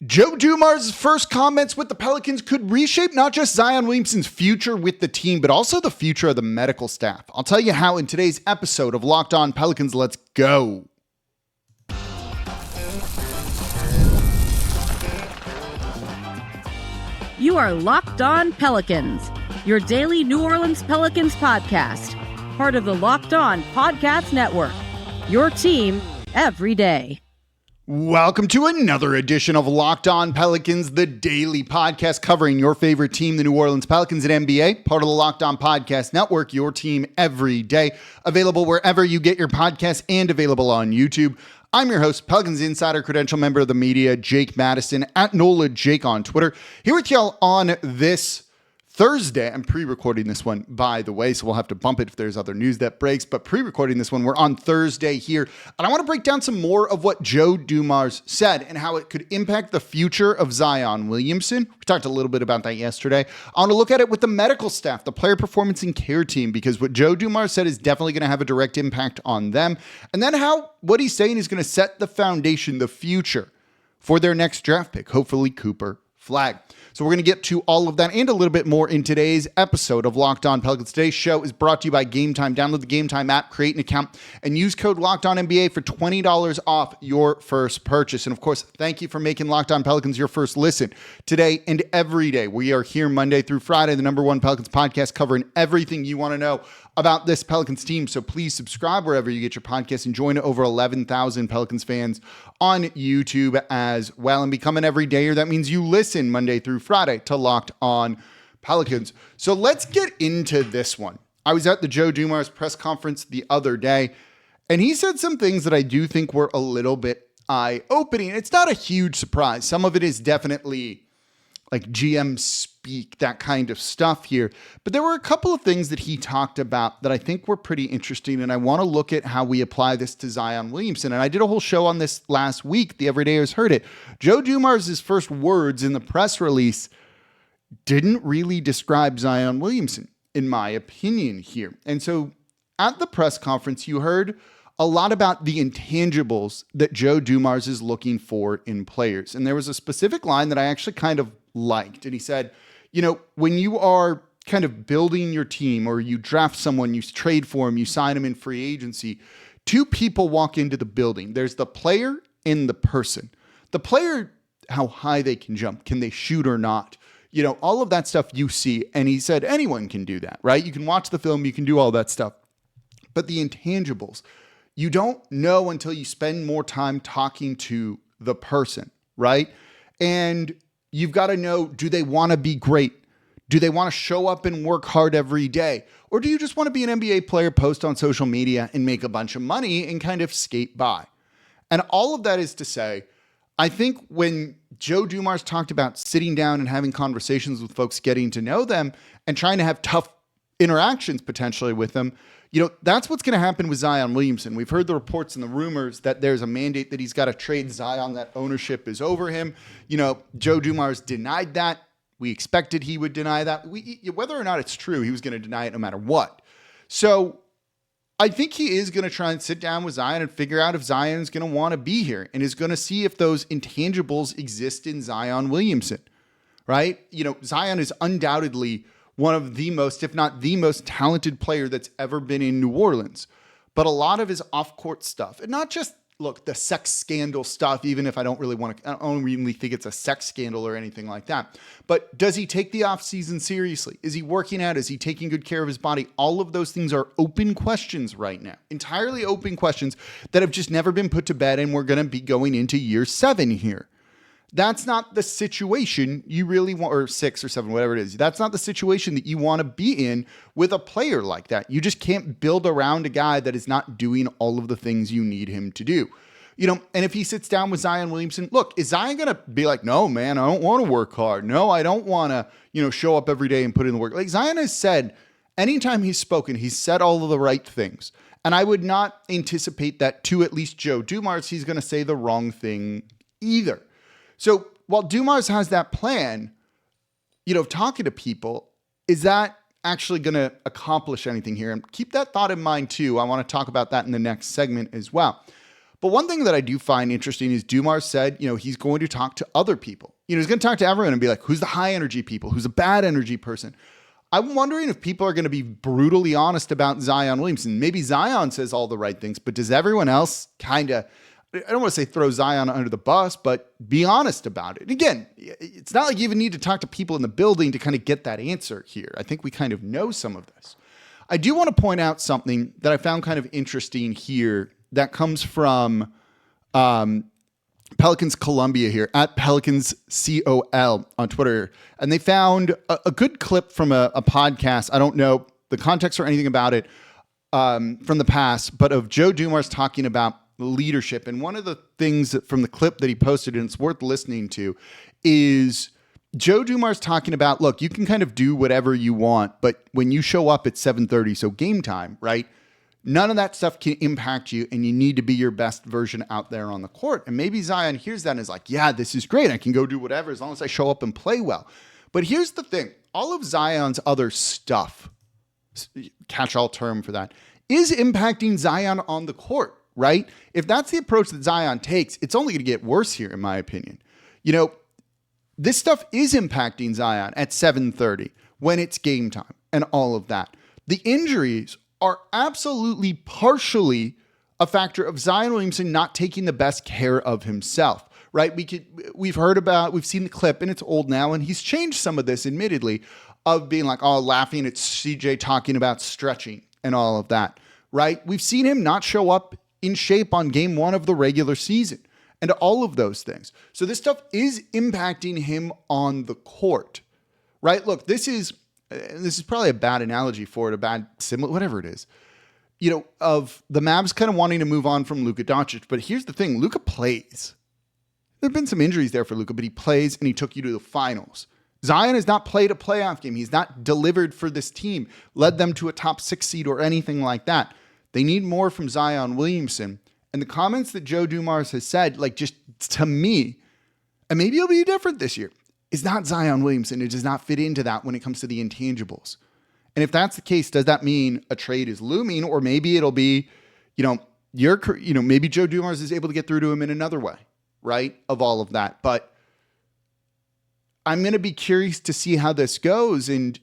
Joe Dumars' first comments with the Pelicans could reshape not just Zion Williamson's future with the team, but also the future of the medical staff. I'll tell you how in today's episode of Locked On Pelicans. Let's go. You are Locked On Pelicans, your daily New Orleans Pelicans podcast, part of the Locked On Podcast Network, your team every day. Welcome to another edition of Locked On Pelicans, the daily podcast covering your favorite team, the New Orleans Pelicans and NBA, part of the Locked On Podcast Network, your team every day, available wherever you get your podcasts and available on YouTube. I'm your host, Pelicans Insider, credential member of the media, Jake Madison, at NOLA Jake on Twitter, here with y'all on this Thursday. I'm pre-recording this one, by the way, so we'll have to bump it if there's other news that breaks, but pre-recording this one, we're on Thursday here, and I want to break down some more of what Joe Dumars said and how it could impact the future of Zion Williamson. We talked a little bit about that yesterday. I want to look at it with the medical staff, the player performance and care team, because what Joe Dumars said is definitely going to have a direct impact on them, and then how what he's saying is going to set the foundation, the future for their next draft pick, hopefully Cooper Flagg. So we're going to get to all of that and a little bit more in today's episode of Locked On Pelicans. Today's show is brought to you by Game Time. Download the Game Time app, create an account, and use code LOCKEDONNBA for $20 off your first purchase. And of course, thank you for making Locked On Pelicans your first listen today and every day. We are here Monday through Friday, the #1 Pelicans podcast, covering everything you want to know about this Pelicans team. So please subscribe wherever you get your podcasts and join over 11,000 Pelicans fans on YouTube as well, and become an everydayer. That means you listen Monday through Friday to Locked On Pelicans. So let's get into this one. I was at the Joe Dumars press conference the other day, and he said some things that I do think were a little bit eye-opening. It's not a huge surprise. Some of it is definitely like GM speak, that kind of stuff here. But there were a couple of things that he talked about that I think were pretty interesting, and I want to look at how we apply this to Zion Williamson. And I did a whole show on this last week. The Everydayers heard it. Joe Dumars' first words in the press release didn't really describe Zion Williamson, in my opinion here. And so at the press conference, you heard a lot about the intangibles that Joe Dumars is looking for in players. And there was a specific line that I actually kind of liked. And he said, you know, when you are kind of building your team or you draft someone, you trade for him, you sign him in free agency, two people walk into the building. There's the player and the person. The player, how high they can jump, can they shoot or not? You know, all of that stuff you see. And he said, anyone can do that, right? You can watch the film, you can do all that stuff. But the intangibles, you don't know until you spend more time talking to the person, right? And you've got to know, do they want to be great? Do they want to show up and work hard every day? Or do you just want to be an NBA player, post on social media and make a bunch of money and kind of skate by? And all of that is to say, I think when Joe Dumars talked about sitting down and having conversations with folks, getting to know them and trying to have tough interactions potentially with them, you know, that's what's going to happen with Zion Williamson. We've heard the reports and the rumors that there's a mandate that he's got to trade Zion, that ownership is over him. You know, Joe Dumars denied that. We expected he would deny that. Whether or not it's true, he was going to deny it no matter what. So I think he is going to try and sit down with Zion and figure out if Zion is going to want to be here and is going to see if those intangibles exist in Zion Williamson, right? You know, Zion is undoubtedly one of the most, if not the most talented player that's ever been in New Orleans. But a lot of his off-court stuff, and not just, look, the sex scandal stuff, even if I don't really think it's a sex scandal or anything like that. But does he take the offseason seriously? Is he working out? Is he taking good care of his body? All of those things are open questions right now. Entirely open questions that have just never been put to bed, and we're going to be going into year 7 here. That's not the situation you really want, or 6 or 7, whatever it is. That's not the situation that you want to be in with a player like that. You just can't build around a guy that is not doing all of the things you need him to do. You know, and if he sits down with Zion Williamson, look, is Zion going to be like, no, man, I don't want to work hard. No, I don't want to, you know, show up every day and put in the work. Like Zion has said, anytime he's spoken, he's said all of the right things. And I would not anticipate that to at least Joe Dumars, he's going to say the wrong thing either. So while Dumars has that plan, you know, talking to people, is that actually going to accomplish anything here? And keep that thought in mind too. I want to talk about that in the next segment as well. But one thing that I do find interesting is Dumars said, he's going to talk to other people. He's going to talk to everyone and be like, who's the high energy people? Who's a bad energy person? I'm wondering if people are going to be brutally honest about Zion Williamson. Maybe Zion says all the right things, but does everyone else kind of, I don't want to say throw Zion under the bus, but be honest about it. Again, it's not like you even need to talk to people in the building to kind of get that answer here. I think we kind of know some of this. I do want to point out something that I found kind of interesting here that comes from Pelicans Columbia here, at Pelicans COL on Twitter. And they found a good clip from a podcast. I don't know the context or anything about it from the past, but of Joe Dumars talking about leadership. And one of the things from the clip that he posted, and it's worth listening to, is Joe Dumars talking about, look, you can kind of do whatever you want, but when you show up at 7:30, so game time, right? None of that stuff can impact you, and you need to be your best version out there on the court. And maybe Zion hears that and is like, yeah, this is great. I can go do whatever as long as I show up and play well. But here's the thing. All of Zion's other stuff, catch-all term for that, is impacting Zion on the court, right? If that's the approach that Zion takes, it's only going to get worse here, in my opinion. This stuff is impacting Zion at 7:30 when it's game time and all of that. The injuries are absolutely partially a factor of Zion Williamson not taking the best care of himself, right? We've seen the clip, and it's old now, and he's changed some of this, admittedly, of being like, laughing at CJ talking about stretching and all of that, right? We've seen him not show up in shape on game 1 of the regular season and all of those things. So this stuff is impacting him on the court, right? Look, this is probably a bad analogy for it, a bad similar, whatever it is, of the Mavs kind of wanting to move on from Luka Doncic. But here's the thing, Luka plays. There have been some injuries there for Luka, but he plays and he took you to the finals. Zion has not played a playoff game. He's not delivered for this team, led them to a top 6 seed or anything like that. They need more from Zion Williamson. And the comments that Joe Dumars has said, like, just to me, and maybe it'll be different this year, is not Zion Williamson. It does not fit into that when it comes to the intangibles. And if that's the case, does that mean a trade is looming? Or maybe it'll be, maybe Joe Dumars is able to get through to him in another way, right? Of all of that. But I'm going to be curious to see how this goes. And,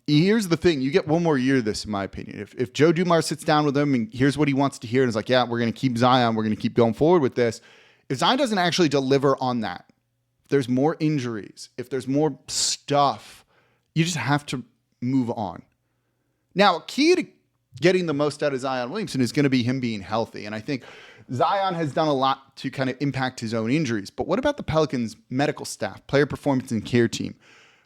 here's the thing. You get one more year of this, in my opinion. If Joe Dumars sits down with him and here's what he wants to hear and is like, yeah, we're going to keep Zion. We're going to keep going forward with this. If Zion doesn't actually deliver on that, there's more injuries, if there's more stuff, you just have to move on. Now, key to getting the most out of Zion Williamson is going to be him being healthy. And I think Zion has done a lot to kind of impact his own injuries. But what about the Pelicans medical staff, player performance and care team?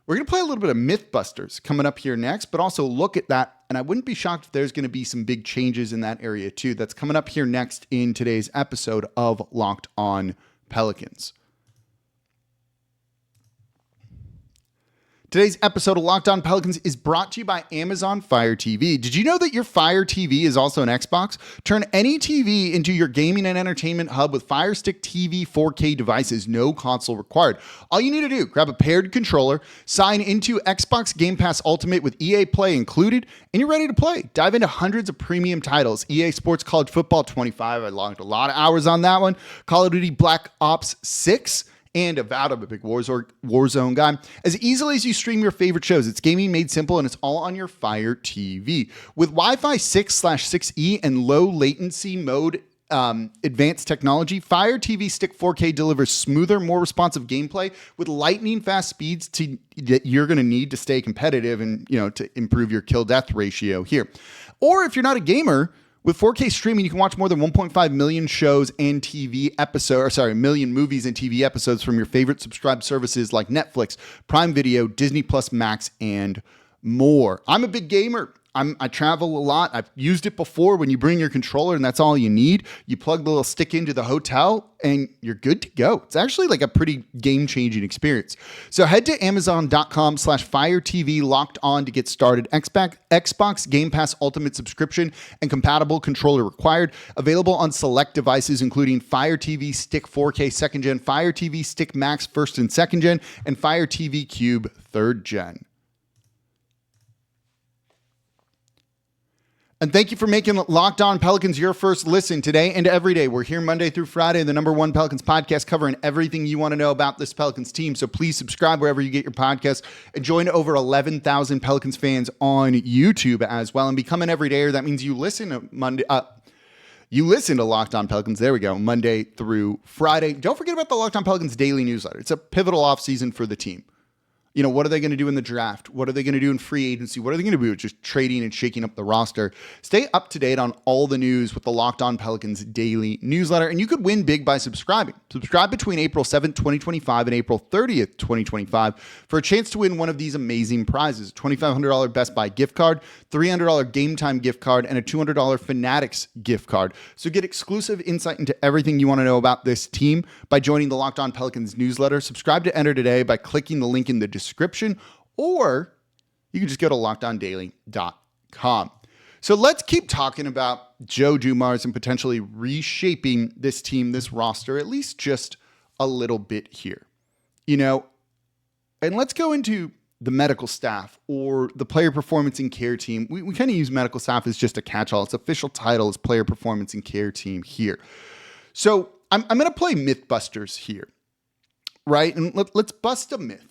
We're going to play a little bit of Mythbusters coming up here next, but also look at that. And I wouldn't be shocked if there's going to be some big changes in that area too. That's coming up here next in today's episode of Locked On Pelicans. Today's episode of Locked On Pelicans is brought to you by Amazon Fire TV. Did you know that your Fire TV is also an Xbox? Turn any TV into your gaming and entertainment hub with Fire Stick TV 4K devices, no console required. All you need to do, grab a paired controller, sign into Xbox Game Pass Ultimate with EA Play included, and you're ready to play. Dive into hundreds of premium titles. EA Sports College Football 25, I logged a lot of hours on that one. Call of Duty Black Ops 6, and Avowed, I'm a big Warzone guy. As easily as you stream your favorite shows, it's gaming made simple, and it's all on your Fire TV. With Wi-Fi 6/6E and low latency mode advanced technology, Fire TV Stick 4K delivers smoother, more responsive gameplay with lightning fast speeds that you're going to need to stay competitive and to improve your kill-death ratio here. Or if you're not a gamer, with 4K streaming, you can watch more than 1.5 million shows and million movies and TV episodes from your favorite subscribed services like Netflix, Prime Video, Disney Plus Max, and more. I'm a big gamer. I travel a lot. I've used it before when you bring your controller and that's all you need. You plug the little stick into the hotel and you're good to go. It's actually like a pretty game-changing experience. So head to Amazon.com/Fire TV Locked On to get started. Xbox Game Pass Ultimate subscription and compatible controller required. Available on select devices including Fire TV Stick 4K 2nd Gen, Fire TV Stick Max 1st and 2nd Gen, and Fire TV Cube 3rd Gen. And thank you for making Locked On Pelicans your first listen today and every day. We're here Monday through Friday, the #1 Pelicans podcast, covering everything you want to know about this Pelicans team. So please subscribe wherever you get your podcasts and join over 11,000 Pelicans fans on YouTube as well and become an everydayer. That means you listen to You listen to Locked On Pelicans, there we go, Monday through Friday. Don't forget about the Locked On Pelicans daily newsletter. It's a pivotal offseason for the team. You know, what are they going to do in the draft? What are they going to do in free agency? What are they going to do with just trading and shaking up the roster? Stay up to date on all the news with the Locked On Pelicans daily newsletter, and you could win big by subscribing. Subscribe between April 7th, 2025 and April 30th, 2025 for a chance to win one of these amazing prizes. A $2,500 Best Buy gift card, $300 Game Time gift card, and a $200 Fanatics gift card. So get exclusive insight into everything you want to know about this team by joining the Locked On Pelicans newsletter. Subscribe to enter today by clicking the link in the description, or you can just go to lockedondaily.com. So let's keep talking about Joe Dumars and potentially reshaping this team, this roster, at least just a little bit here. You know, and let's go into the medical staff or the player performance and care team. We kind of use medical staff as just a catch-all. Its official title is player performance and care team here. So I'm going to play Mythbusters here, right? And let's bust a myth.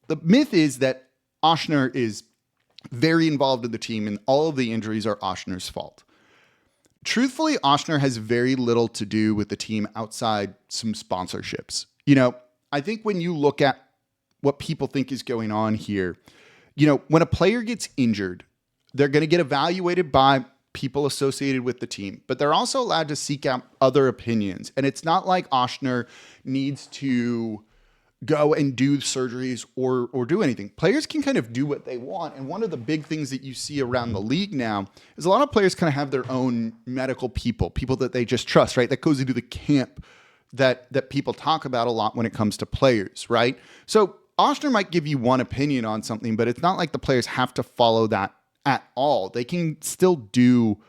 The myth is that Ochsner is very involved in the team and all of the injuries are Ochsner's fault. Truthfully, Ochsner has very little to do with the team outside some sponsorships. You know, I think when you look at what people think is going on here, you know, when a player gets injured, they're going to get evaluated by people associated with the team, but they're also allowed to seek out other opinions. And it's not like Ochsner needs to go and do surgeries or do anything. Players can kind of do what they want. And one of the big things that you see around the league now is a lot of players kind of have their own medical people that they just trust, right? That goes into the camp that people talk about a lot when it comes to players, right? So Ochsner might give you one opinion on something, but it's not like the players have to follow that at all. They can still do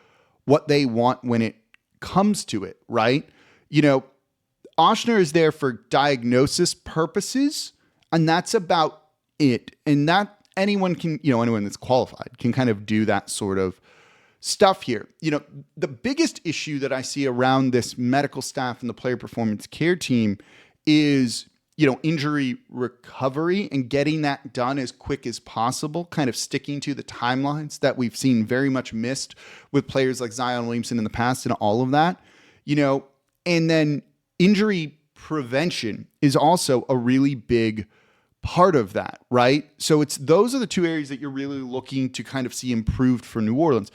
what they want when it comes to it, right? You know, Ochsner is there for diagnosis purposes, and that's about it. And that anyone that's qualified can kind of do that sort of stuff here. You know, the biggest issue that I see around this medical staff and the player performance care team is, you know, injury recovery and getting that done as quick as possible, kind of sticking to the timelines that we've seen very much missed with players like Zion Williamson in the past and all of that, you know, and then injury prevention is also a really big part of that, right? So those are the two areas that you're really looking to kind of see improved for New Orleans.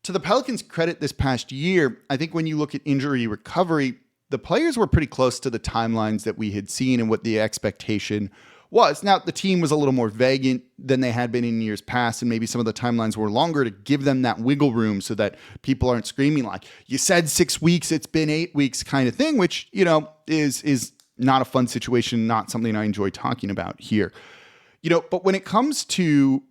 To the Pelicans' credit this past year, I think when you look at injury recovery, the players were pretty close to the timelines that we had seen and what the expectation was. Now, the team was a little more vague than they had been in years past, and maybe some of the timelines were longer to give them that wiggle room so that people aren't screaming like, you said 6 weeks, it's been 8 weeks kind of thing, which, you know, is not a fun situation, not something I enjoy talking about here. You know, but when it comes to,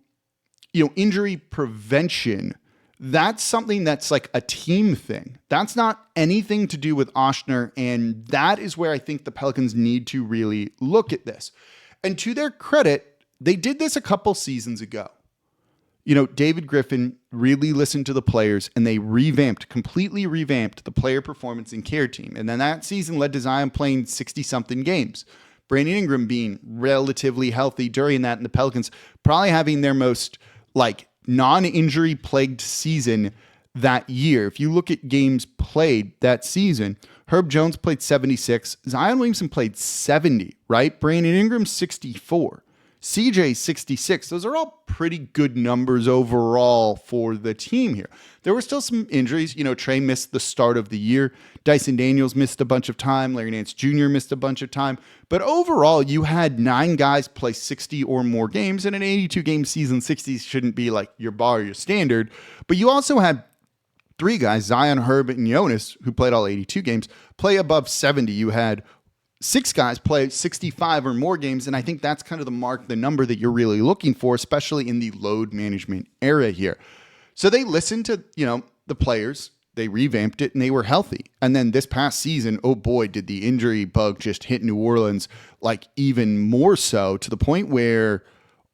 you know, injury prevention, that's something that's like a team thing. That's not anything to do with Ochsner, and that is where I think the Pelicans need to really look at this. And to their credit, they did this a couple seasons ago. You know, David Griffin really listened to the players, and they completely revamped the player performance and care team. And then that season led to Zion playing 60-something games. Brandon Ingram being relatively healthy during that, and the Pelicans probably having their most, like, non-injury plagued season that year. If you look at games played that season, Herb Jones played 76. Zion Williamson played 70, right? Brandon Ingram, 64. CJ, 66. Those are all pretty good numbers overall for the team here. There were still some injuries. You know, Trey missed the start of the year. Dyson Daniels missed a bunch of time. Larry Nance Jr. missed a bunch of time. But overall, you had 9 guys play 60 or more games. In an 82-game season, 60 shouldn't be like your bar, your standard. But you also had 3 guys, Zion, Herb, and Jonas, who played all 82 games, play above 70. You had 6 guys play 65 or more games, and I think that's kind of the number that you're really looking for, especially in the load management era here. So they listened to, you know, the players, they revamped it, and they were healthy. And then this past season, oh boy, did the injury bug just hit New Orleans, like even more so, to the point where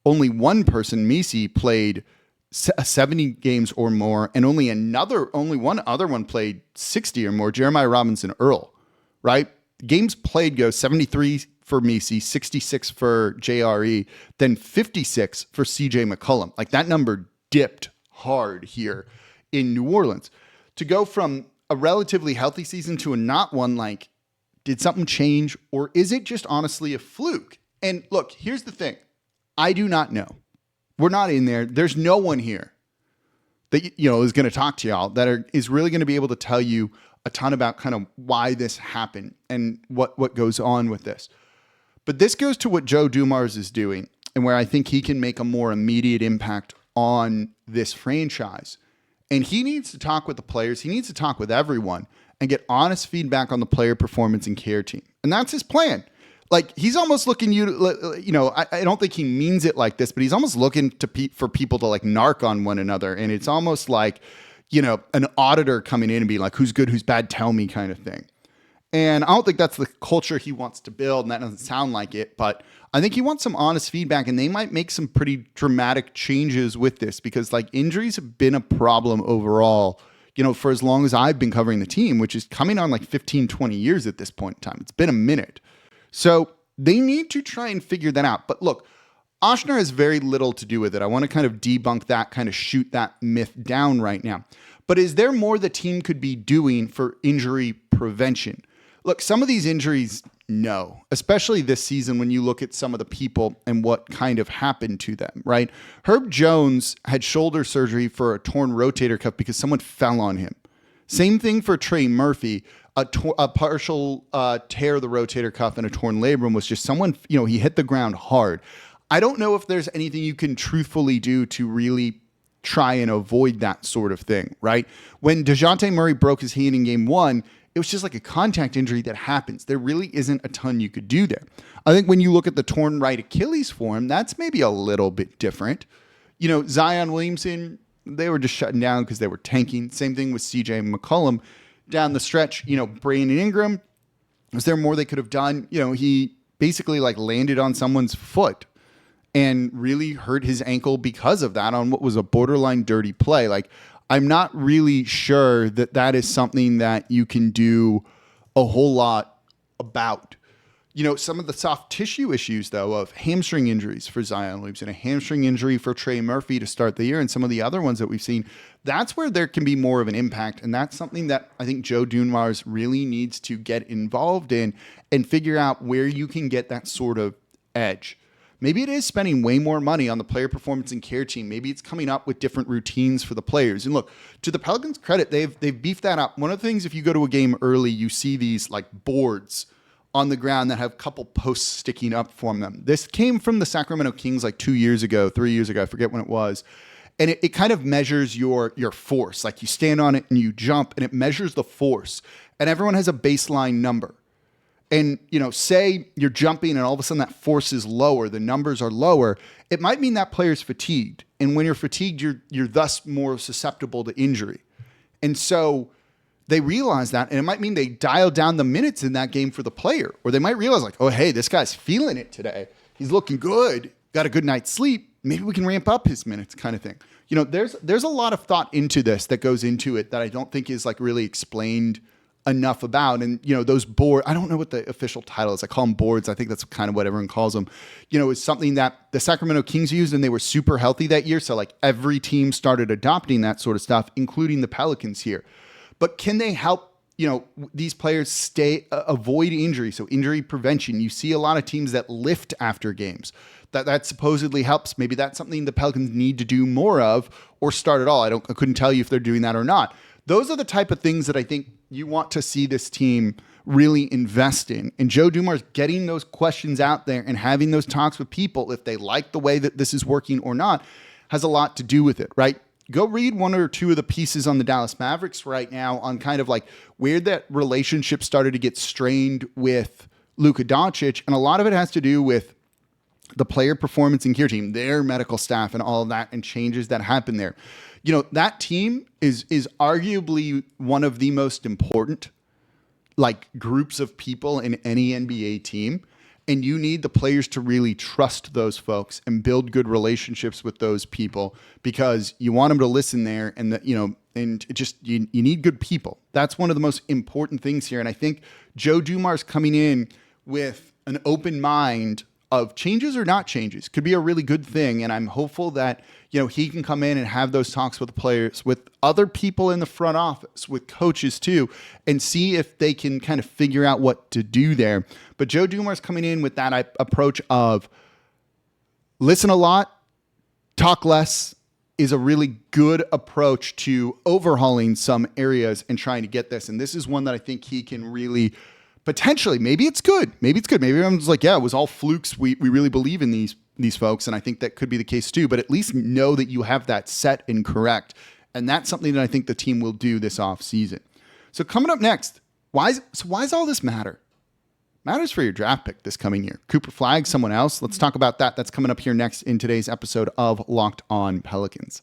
only one person, Misi, played 70 games or more, and only one other one played 60 or more, Jeremiah Robinson Earl, right? Games played go 73 for Messi, 66 for JRE, then 56 for CJ McCollum. Like, that number dipped hard here in New Orleans. To go from a relatively healthy season to a not one, like, did something change, or is it just honestly a fluke? And look, here's the thing. I do not know. We're not in there. There's no one here that, you know, is going to talk to y'all that is really going to be able to tell you a ton about kind of why this happened and what goes on with this. But this goes to what Joe Dumars is doing, and where I think he can make a more immediate impact on this franchise. And he needs to talk with the players. He needs to talk with everyone and get honest feedback on the player performance and care team. And that's his plan. Like, he's almost looking I don't think he means it like this, but he's almost looking for people to like narc on one another. And it's almost like, you know, an auditor coming in and be like, who's good, who's bad, tell me kind of thing. And I don't think that's the culture he wants to build, and that doesn't sound like it, but I think he wants some honest feedback, and they might make some pretty dramatic changes with this, because like, injuries have been a problem overall, you know, for as long as I've been covering the team, which is coming on like 15, 20 years at this point in time. It's been a minute. So they need to try and figure that out. But look, Ochsner has very little to do with it. I want to kind of debunk that, kind of shoot that myth down right now. But is there more the team could be doing for injury prevention? Look, some of these injuries, no, especially this season when you look at some of the people and what kind of happened to them, right? Herb Jones had shoulder surgery for a torn rotator cuff because someone fell on him. Same thing for Trey Murphy. A partial tear of the rotator cuff and a torn labrum was just someone, you know, he hit the ground hard. I don't know if there's anything you can truthfully do to really try and avoid that sort of thing, right? When DeJounte Murray broke his hand in game 1, it was just like a contact injury that happens. There really isn't a ton you could do there. I think when you look at the torn right Achilles for him, that's maybe a little bit different. You know, Zion Williamson, they were just shutting down because they were tanking. Same thing with CJ McCollum. Down the stretch, you know, Brandon Ingram, was there more they could have done? You know, he basically like landed on someone's foot and really hurt his ankle because of that on what was a borderline dirty play. Like, I'm not really sure that that is something that you can do a whole lot about. You know, some of the soft tissue issues, though, of hamstring injuries for Zion Williamson, a hamstring injury for Trey Murphy to start the year, and some of the other ones that we've seen, that's where there can be more of an impact. And that's something that I think Joe Dumars really needs to get involved in and figure out where you can get that sort of edge. Maybe it is spending way more money on the player performance and care team. Maybe it's coming up with different routines for the players. And look, to the Pelicans' credit, they've beefed that up. One of the things, if you go to a game early, you see these like boards on the ground that have a couple posts sticking up from them. This came from the Sacramento Kings like 3 years ago, I forget when it was. And it kind of measures your force. Like, you stand on it and you jump, and it measures the force. And everyone has a baseline number. And, you know, say you're jumping and all of a sudden that force is lower, the numbers are lower, it might mean that player's fatigued. And when you're fatigued, you're thus more susceptible to injury. And so they realize that, and it might mean they dial down the minutes in that game for the player. Or they might realize, like, oh, hey, this guy's feeling it today. He's looking good, got a good night's sleep. Maybe we can ramp up his minutes, kind of thing. You know, there's a lot of thought into this that goes into it that I don't think is like really explained enough about. And, you know, those boards, I don't know what the official title is. I call them boards. I think that's kind of what everyone calls them. You know, it's something that the Sacramento Kings used, and they were super healthy that year. So like, every team started adopting that sort of stuff, including the Pelicans here. But can they help, you know, these players avoid injury? So injury prevention. You see a lot of teams that lift after games. That supposedly helps. Maybe that's something the Pelicans need to do more of, or start at all. I couldn't tell you if they're doing that or not. Those are the type of things that I think you want to see this team really invest in. And Joe Dumars getting those questions out there and having those talks with people, if they like the way that this is working or not, has a lot to do with it, right? Go read one or two of the pieces on the Dallas Mavericks right now on kind of like where that relationship started to get strained with Luka Doncic. And a lot of it has to do with the player performance and care team, their medical staff and all of that, and changes that happen there. You know, that team is arguably one of the most important like groups of people in any NBA team. And you need the players to really trust those folks and build good relationships with those people, because you want them to listen there, and and it just, you need good people. That's one of the most important things here. And I think Joe Dumars coming in with an open mind of changes or not changes could be a really good thing. And I'm hopeful that, he can come in and have those talks with the players, with other people in the front office, with coaches too, and see if they can kind of figure out what to do there. But Joe Dumars coming in with that approach of listen a lot, talk less, is a really good approach to overhauling some areas and trying to get this. And this is one that I think he can really potentially, maybe it's good. Maybe everyone's like, yeah, it was all flukes. We really believe in these folks. And I think that could be the case too, but at least know that you have that set and correct. And that's something that I think the team will do this off season. So coming up next, why does all this matter? Matters for your draft pick this coming year. Cooper Flagg, someone else. Let's talk about that. That's coming up here next in today's episode of Locked On Pelicans.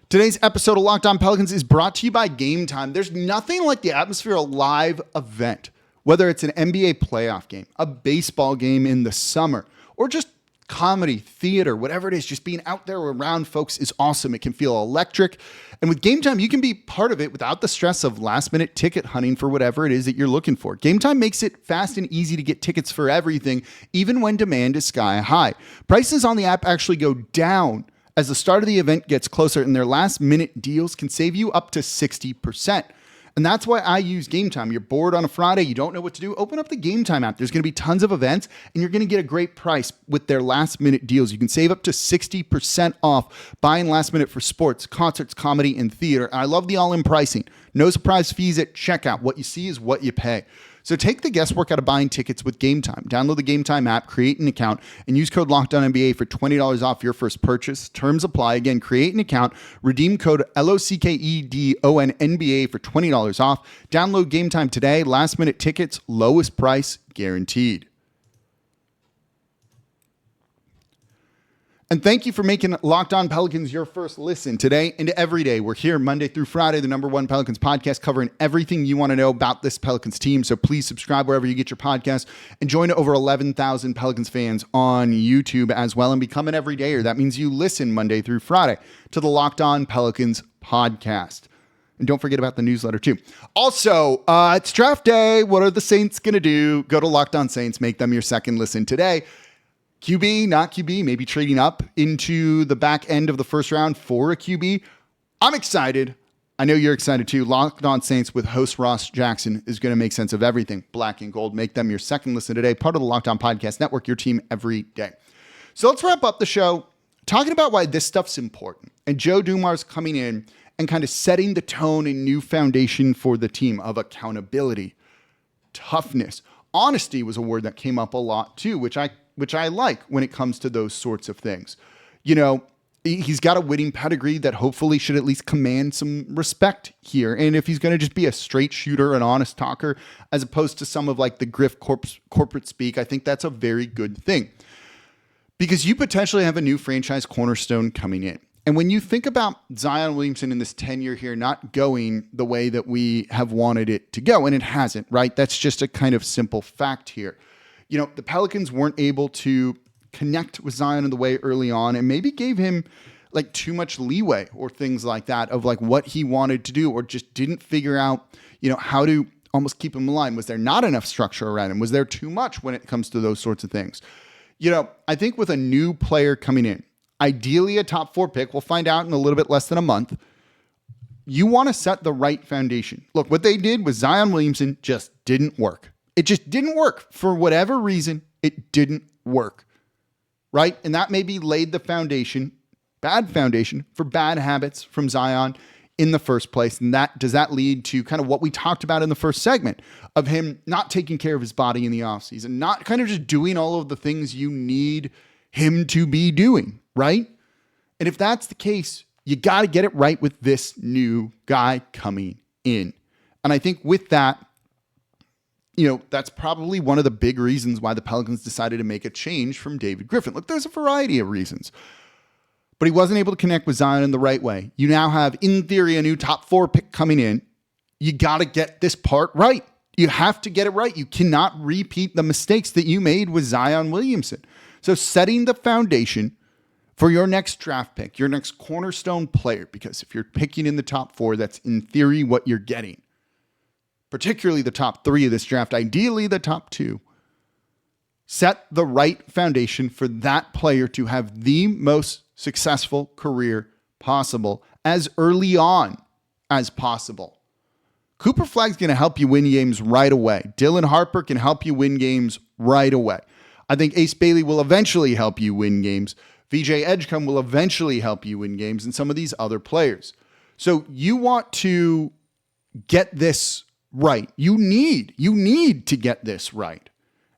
Today's episode of Locked On Pelicans is brought to you by Game Time. There's nothing like the atmosphere of a live event, whether it's an NBA playoff game, a baseball game in the summer, or just comedy, theater, whatever it is. Just being out there around folks is awesome. It can feel electric. And with Game Time, you can be part of it without the stress of last-minute ticket hunting for whatever it is that you're looking for. Game Time makes it fast and easy to get tickets for everything, even when demand is sky high. Prices on the app actually go down as the start of the event gets closer, and their last-minute deals can save you up to 60%. And that's why I use Game Time. You're bored on a Friday, you don't know what to do, open up the Game Time app. There's going to be tons of events, and you're going to get a great price with their last-minute deals. You can save up to 60% off buying last minute for sports, concerts, comedy, and theater. And I love the all-in pricing. No surprise fees at checkout. What you see is what you pay. So take the guesswork out of buying tickets with Game Time. Download the Game Time app, create an account, and use code LOCKEDONNBA for $20 off your first purchase. Terms apply. Again, create an account, redeem code LOCKEDONNBA for $20 off. Download Game Time today. Last minute tickets, lowest price guaranteed. And thank you for making Locked On Pelicans your first listen today and every day. We're here Monday through Friday, the #1 Pelicans podcast, covering everything you want to know about this Pelicans team. So please subscribe wherever you get your podcasts and join over 11,000 Pelicans fans on YouTube as well and become an everydayer. That means you listen Monday through Friday to the Locked On Pelicans podcast. And don't forget about the newsletter too. Also, it's draft day. What are the Saints going to do? Go to Locked On Saints. Make them your second listen today. QB, not QB, maybe trading up into the back end of the first round for a QB. I'm excited. I know you're excited too. Locked On Saints with host Ross Jackson is going to make sense of everything black and gold. Make them your second listen today. Part of the Locked On Podcast Network, your team every day. So let's wrap up the show talking about why this stuff's important. And Joe Dumars coming in and kind of setting the tone and new foundation for the team of accountability, toughness. Honesty was a word that came up a lot too, which I like when it comes to those sorts of things. He's got a winning pedigree that hopefully should at least command some respect here. And if he's going to just be a straight shooter, an honest talker, as opposed to some of like the grift corporate speak, I think that's a very good thing. Because you potentially have a new franchise cornerstone coming in. And when you think about Zion Williamson in this tenure here not going the way that we have wanted it to go, and it hasn't, right? That's just a kind of simple fact here. The Pelicans weren't able to connect with Zion in the way early on and maybe gave him like too much leeway or things like that of like what he wanted to do, or just didn't figure out, how to almost keep him aligned. Was there not enough structure around him? Was there too much when it comes to those sorts of things? I think with a new player coming in, ideally a top 4 pick, we'll find out in a little bit less than a month, you want to set the right foundation. Look, what they did with Zion Williamson just didn't work. It just didn't work. For whatever reason, it didn't work, right? And that maybe laid the bad foundation for bad habits from Zion in the first place. And does that lead to kind of what we talked about in the first segment of him not taking care of his body in the offseason, not kind of just doing all of the things you need him to be doing, right? And if that's the case, you got to get it right with this new guy coming in. And I think with that, that's probably one of the big reasons why the Pelicans decided to make a change from David Griffin. Look, there's a variety of reasons, but he wasn't able to connect with Zion in the right way. You now have, in theory, a new top 4 pick coming in. You got to get this part right. You have to get it right. You cannot repeat the mistakes that you made with Zion Williamson. So setting the foundation for your next draft pick, your next cornerstone player, because if you're picking in the top 4, that's in theory what you're getting. Particularly the top 3 of this draft, ideally the top 2. Set the right foundation for that player to have the most successful career possible as early on as possible. Cooper Flagg's going to help you win games right away. Dylan Harper can help you win games right away. I think Ace Bailey will eventually help you win games. VJ Edgecombe will eventually help you win games, and some of these other players. So you want to get this right. You need to get this right.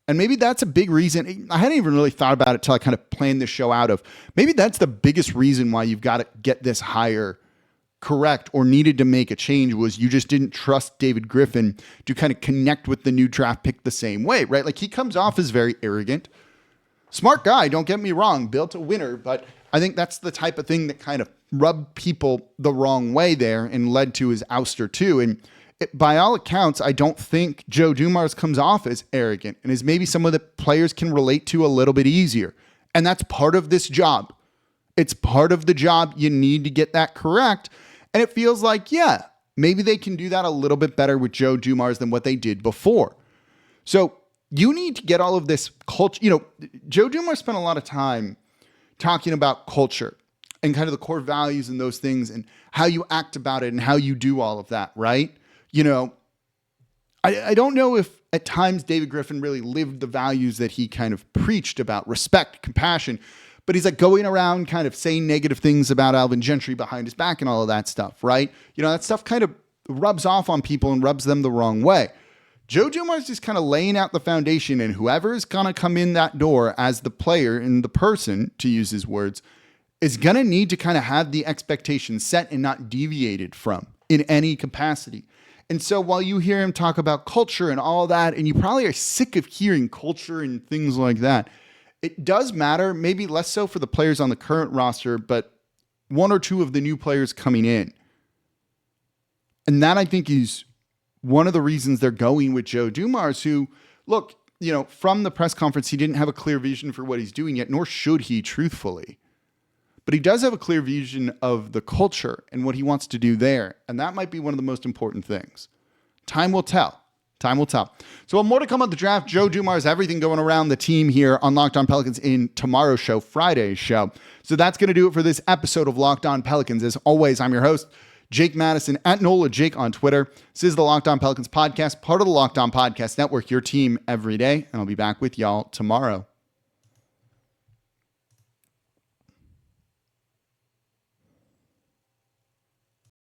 And maybe that's a big reason. I hadn't even really thought about it until I kind of planned this show out of. Maybe that's the biggest reason why you've got to get this hire correct or needed to make a change, was you just didn't trust David Griffin to kind of connect with the new draft pick the same way, right? Like, he comes off as very arrogant. Smart guy, don't get me wrong, built a winner, but I think that's the type of thing that kind of rubbed people the wrong way there and led to his ouster too. And by all accounts, I don't think Joe Dumars comes off as arrogant and is maybe someone that players can relate to a little bit easier. And that's part of this job. It's part of the job. You need to get that correct. And it feels like, yeah, maybe they can do that a little bit better with Joe Dumars than what they did before. So you need to get all of this culture. You know, Joe Dumars spent a lot of time talking about culture and kind of the core values and those things and how you act about it and how you do all of that, right? You know, I don't know if at times David Griffin really lived the values that he kind of preached about respect, compassion, but he's like going around kind of saying negative things about Alvin Gentry behind his back and all of that stuff, right? You know, that stuff kind of rubs off on people and rubs them the wrong way. Joe Dumars is kind of laying out the foundation, and whoever is going to come in that door as the player and the person, to use his words, is going to need to kind of have the expectations set and not deviated from in any capacity. And so while you hear him talk about culture and all that, and you probably are sick of hearing culture and things like that, it does matter, maybe less so for the players on the current roster, but 1 or 2 of the new players coming in. And that, I think, is one of the reasons they're going with Joe Dumars, who, look, you know, from the press conference, he didn't have a clear vision for what he's doing yet, nor should he, truthfully. But he does have a clear vision of the culture and what he wants to do there. And that might be one of the most important things. Time will tell. Time will tell. So more to come on the draft. Joe Dumars, everything going around the team here on Locked On Pelicans in tomorrow's show, Friday's show. So that's going to do it for this episode of Locked On Pelicans. As always, I'm your host, Jake Madison, at NOLA Jake on Twitter. This is the Locked On Pelicans podcast, part of the Locked On Podcast Network, your team every day. And I'll be back with y'all tomorrow.